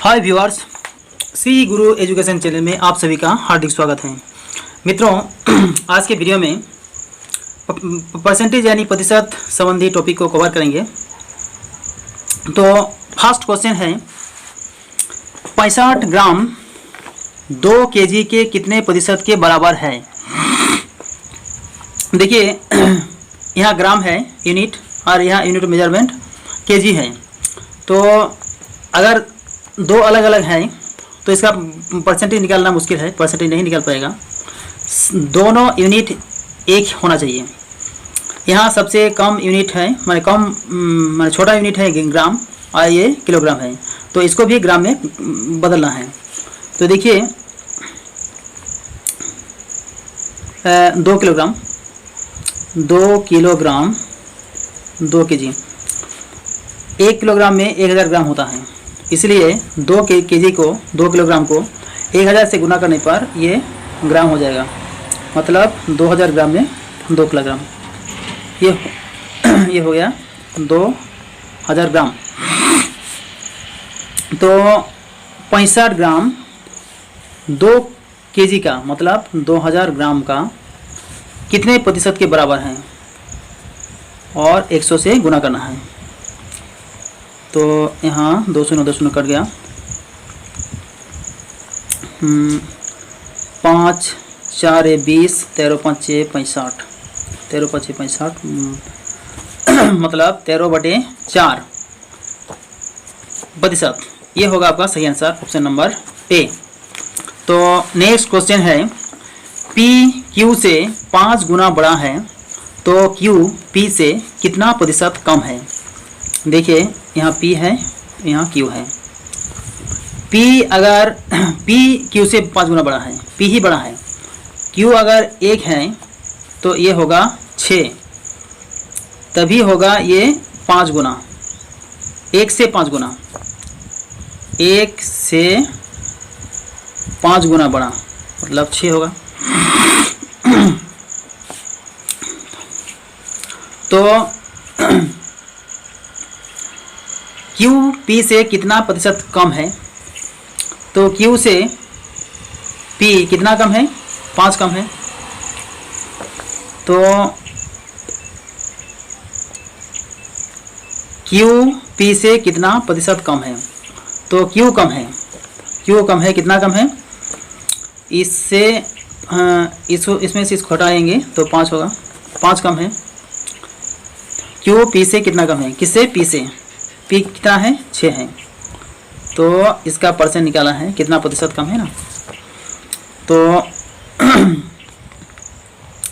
हाय viewers, Shri गुरु education channel में आप सभी का हार्दिक स्वागत है। मित्रों, आज के वीडियो में परसेंटेज यानी प्रतिशत संबंधी टॉपिक को कवर करेंगे। तो फर्स्ट क्वेश्चन है 65 ग्राम 2 केजी के कितने प्रतिशत के बराबर है। देखिए, यहाँ ग्राम है यूनिट और यहाँ यूनिट मेजरमेंट केजी है। तो अगर दो अलग अलग हैं तो इसका परसेंटेज निकालना मुश्किल है, परसेंटेज नहीं निकाल पाएगा। दोनों यूनिट एक होना चाहिए। यहाँ सबसे कम यूनिट है, माने छोटा यूनिट है ग्राम और ये किलोग्राम है, तो इसको भी ग्राम में बदलना है। तो देखिए 2 किलोग्राम 2 केजी, 1 किलोग्राम में 1000 ग्राम होता है, इसलिए 2 केजी को 2 किलोग्राम को 1000 से गुना करने पर ये ग्राम हो जाएगा। मतलब 2000 ग्राम में 2 किलोग्राम, ये हो गया 2000 ग्राम। तो 65 ग्राम 2 केजी का मतलब 2000 ग्राम का कितने प्रतिशत के बराबर है और 100 से गुना करना है। तो यहाँ 2 कट गया, 5 4 20, 13 5 65, 13 5 65 मतलब 13/4 प्रतिशत। ये होगा आपका सही आंसर, ऑप्शन नंबर ए। तो नेक्स्ट क्वेश्चन है P Q से 5 गुना बड़ा है तो Q P से कितना प्रतिशत कम है। देखिए, यहाँ P है, यहाँ Q है। P अगर P Q से 5 गुना बड़ा है, P ही बड़ा है, Q अगर 1 है तो ये होगा 6, तभी होगा ये 5 गुना, 1 से 5 गुना, 1 से 5 गुना बड़ा मतलब 6 होगा। तो Q P से कितना प्रतिशत कम है। तो Q से P कितना कम है, 5 कम है। तो Q P से कितना प्रतिशत कम है। तो Q कम है, Q कम है, कितना कम है, इससे इसमें से इसको हटाएंगे तो 5 होगा, 5 कम है। Q P से कितना कम है, किससे, P से। P कितना है, 6 है। तो इसका परसेंट निकाला है, कितना प्रतिशत कम है ना। तो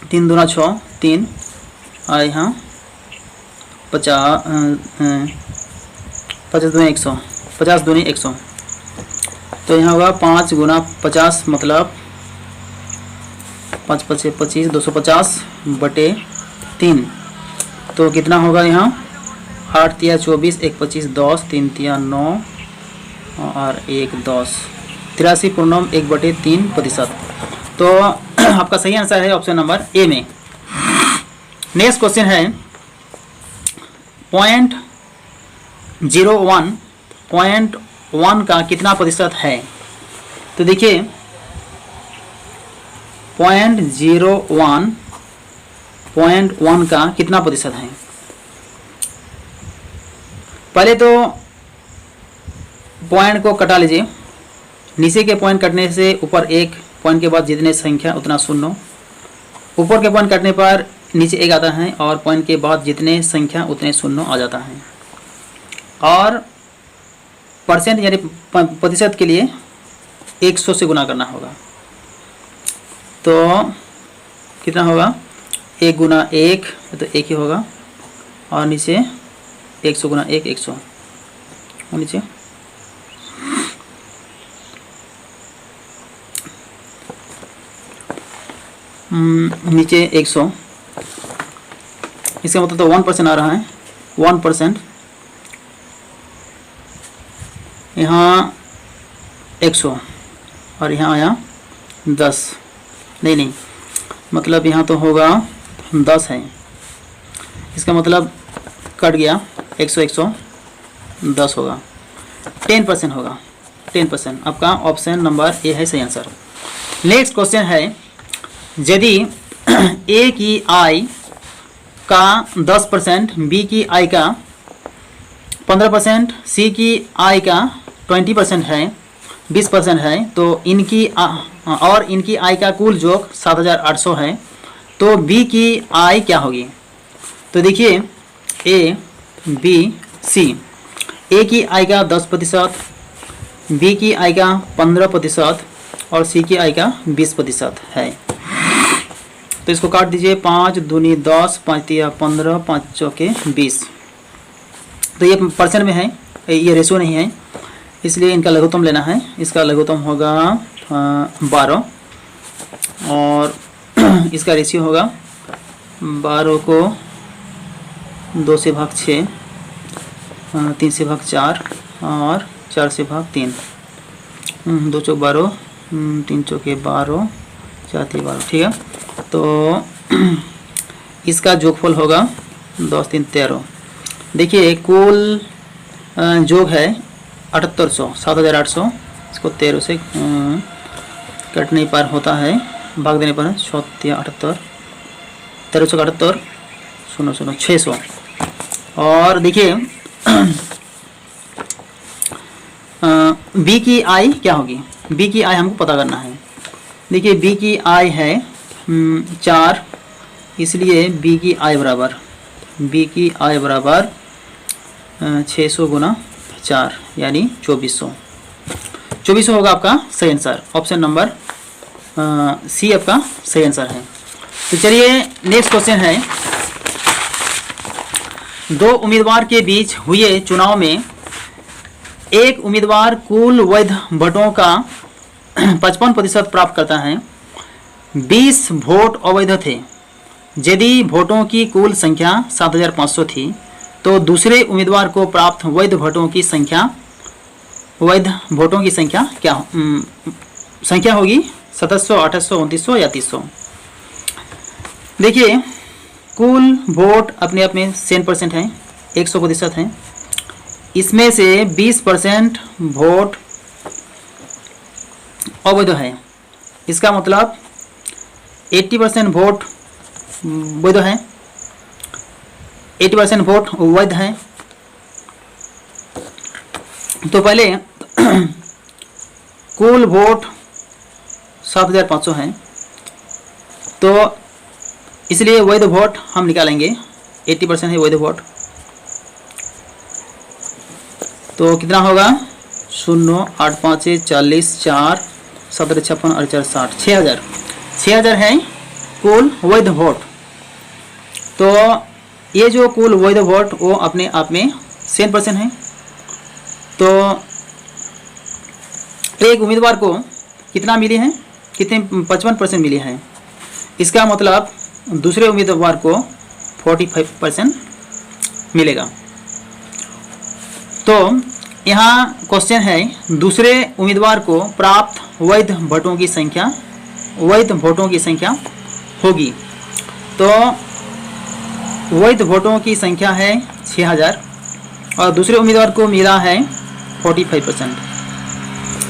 3 दूना 6, 3 और यहाँ 50 दूनी 100, 50 दूनी 100। तो यहाँ होगा 5 गुना 50 मतलब 5 5 25, 250/3। तो कितना होगा यहाँ 8 3 24, 1 25, 10, 3 3 9 और 1 10, 83.1/3 प्रतिशत। तो आपका सही आंसर है ऑप्शन नंबर ए में। नेक्स्ट क्वेश्चन है 0.1 का कितना प्रतिशत है। तो देखिए 0.1 का कितना प्रतिशत है। पहले तो पॉइंट को कटा लीजिए, नीचे के पॉइंट कटने से ऊपर 1 पॉइंट के बाद जितने संख्या उतना शून्य, ऊपर के पॉइंट कटने पर नीचे 1 आता है और पॉइंट के बाद जितने संख्या उतने शून्य आ जाता है। और परसेंट यानी प्रतिशत के लिए 100 से गुना करना होगा। तो कितना होगा, 1 गुना 1 तो 1 ही होगा, और नीचे 100 गुना 1 100, और नीचे नीचे 100। इसका मतलब तो 1% आ रहा है, 1%। यहाँ 100 और यहाँ आया 10, नहीं मतलब यहाँ तो होगा 10 है। इसका मतलब कट गया 100 10 होगा, 10% होगा, 10%। आपका ऑप्शन नंबर ए है सही आंसर। नेक्स्ट क्वेश्चन है, यदि ए की आई का 10%, बी की आई का 15%, सी की आई का 20% है, 20% है, तो इनकी आई का कुल योग 7800 है, तो बी की आई क्या होगी? तो देखिए ए बी सी, ए की आई का 10%, बी की आई का 15% और सी की आई का 20% है। तो इसको काट दीजिए, 5 दूनी 10, 5 तिया 15, 5 चौके 20। तो ये परसेंट में है, ये रेशो नहीं है, इसलिए इनका लघुत्तम लेना है। इसका लघुत्तम होगा 12 और इसका रेशियो होगा 12 को 2 से भाग 6, 3 से भाग 4 और 4 से भाग 3, 2 चौक 12, 3 चौके 12, 4 3 12, ठीक है। तो इसका जोगफल होगा 10 3 13। देखिए कुल जोग है 7800, 7800, इसको 13 से कटने पर होता है, भाग देने पर 78, 1378, 0 600। और देखिए बी की आई क्या होगी? बी की आई हमको पता करना है। देखिए बी की आई है 4, इसलिए बी की आई बराबर 600 गुना 4 यानी 2400 होगा आपका सही आंसर। ऑप्शन नंबर सी आपका सही आंसर है। तो चलिए नेक्स्ट क्वेश्चन है, 2 उम्मीदवार के बीच हुए चुनाव में एक उम्मीदवार कुल वैध वोटों का 55% प्राप्त करता है, 20 वोट अवैध थे। यदि वोटों की कुल संख्या 7500 थी, तो दूसरे उम्मीदवार को प्राप्त वैध वोटों की संख्या क्या संख्या होगी? 2700, 2800, 2900 या 3000। देखिए कुल वोट अपने आप में 100% है, 100% है। इसमें से 20% वोट अवैध है, इसका मतलब 80% वोट वैध है, 80% वोट वैध है। तो पहले कुल वोट 7500 है, तो इसलिए वैध वोट हम निकालेंगे, 80% है वैध वोट। तो कितना होगा? 0 8 5 40, 4 17 56 और 4 60, 6000 है कुल वैध वोट। तो ये जो कुल वैध वोट वो अपने आप में 100% है। तो एक उम्मीदवार को कितना मिली है? कितने 55% मिली है। इसका मतलब दूसरे उम्मीदवार को 45% मिलेगा। तो यहाँ क्वेश्चन है, दूसरे उम्मीदवार को प्राप्त वैध वोटों की संख्या होगी। तो वैध वोटों की संख्या है 6000 और दूसरे उम्मीदवार को मिला है 45%,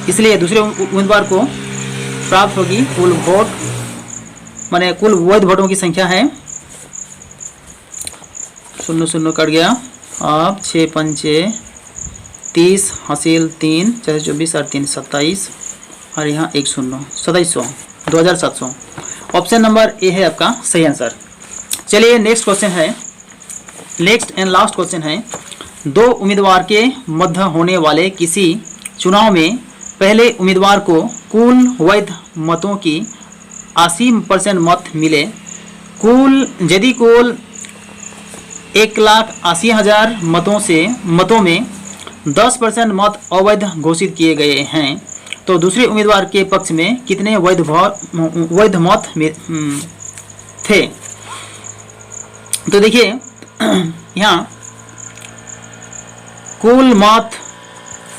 इसलिए दूसरे उम्मीदवार को प्राप्त होगी कुल वोट, माने कुल वैध वोटों की संख्या है 0 कट गया। अब 6 पंचे 30 हासिल 3 4 24 और 3 27 और यहाँ 1 0 2700। ऑप्शन नंबर ए है आपका सही आंसर। चलिए नेक्स्ट क्वेश्चन है, नेक्स्ट एंड लास्ट क्वेश्चन है, 2 उम्मीदवार के मध्य होने वाले किसी चुनाव में पहले उम्मीदवार को कुल वैध मतों की 80% मत मिले। यदि कुल 1,80,000 मतों में 10% मत अवैध घोषित किए गए हैं, तो दूसरे उम्मीदवार के पक्ष में कितने वैध मत थे? तो देखिए यहाँ कुल मत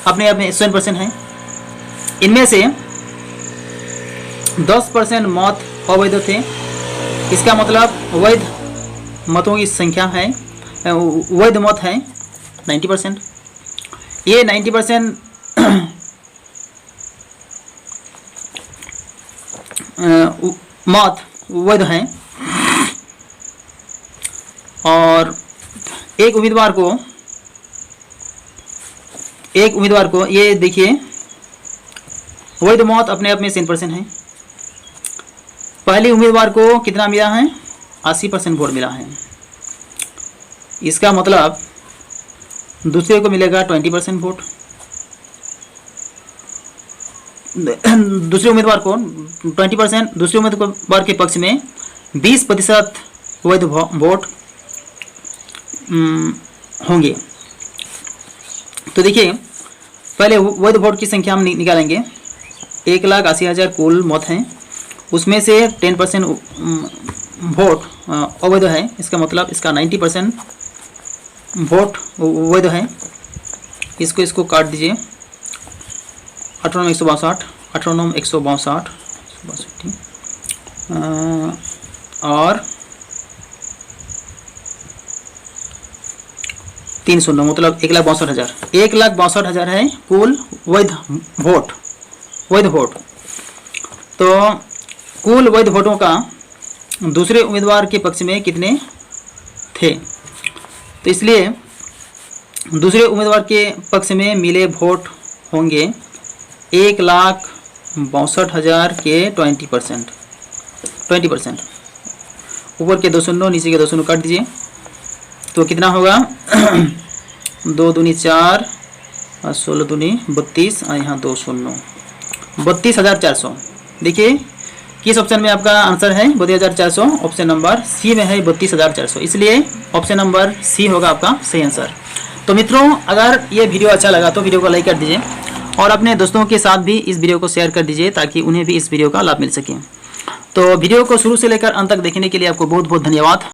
अपने आप में 100% है, इनमें से 10% मत अवैध थे। इसका मतलब वैध मतों की संख्या है, वैध मत है 90%। ये 90% मौत वैध है और एक उम्मीदवार को ये देखिए वैध मौत अपने आप में 100% है। पहले उम्मीदवार को कितना मिला है, 80% वोट मिला है। इसका मतलब दूसरे को मिलेगा 20% वोट, दूसरे उम्मीदवार को 20%, दूसरे उम्मीदवार के पक्ष में 20% वैध वोट होंगे। तो देखिए पहले वैध वोट की संख्या हम निकालेंगे। 1,80,000 कुल मत हैं, उसमें से 10% वोट अवैध है। इसका मतलब इसका 90% वोट वैध है। इसको काट दीजिए। 98,162 और 300 मतलब 1,62,000। 1,62,000 है कुल वैध वोट। तो कुल वैध वोटों का दूसरे उम्मीदवार के पक्ष में कितने थे, तो इसलिए दूसरे उम्मीदवार के पक्ष में मिले वोट होंगे 1,62,000 के 20%। ऊपर के 2 शून्य नीचे के 2 शून्य काट दीजिए तो कितना होगा 2 दूनी 4 और 16 दूनी 32 और यहाँ 2 शून्य 32,400। देखिए किस ऑप्शन में आपका आंसर है 32,400, ऑप्शन नंबर सी में है 32,400, इसलिए ऑप्शन नंबर सी होगा आपका सही आंसर। तो मित्रों अगर ये वीडियो अच्छा लगा तो वीडियो को लाइक कर दीजिए और अपने दोस्तों के साथ भी इस वीडियो को शेयर कर दीजिए ताकि उन्हें भी इस वीडियो का लाभ मिल सके। तो वीडियो को शुरू से लेकर अंत तक देखने के लिए आपको बहुत बहुत धन्यवाद।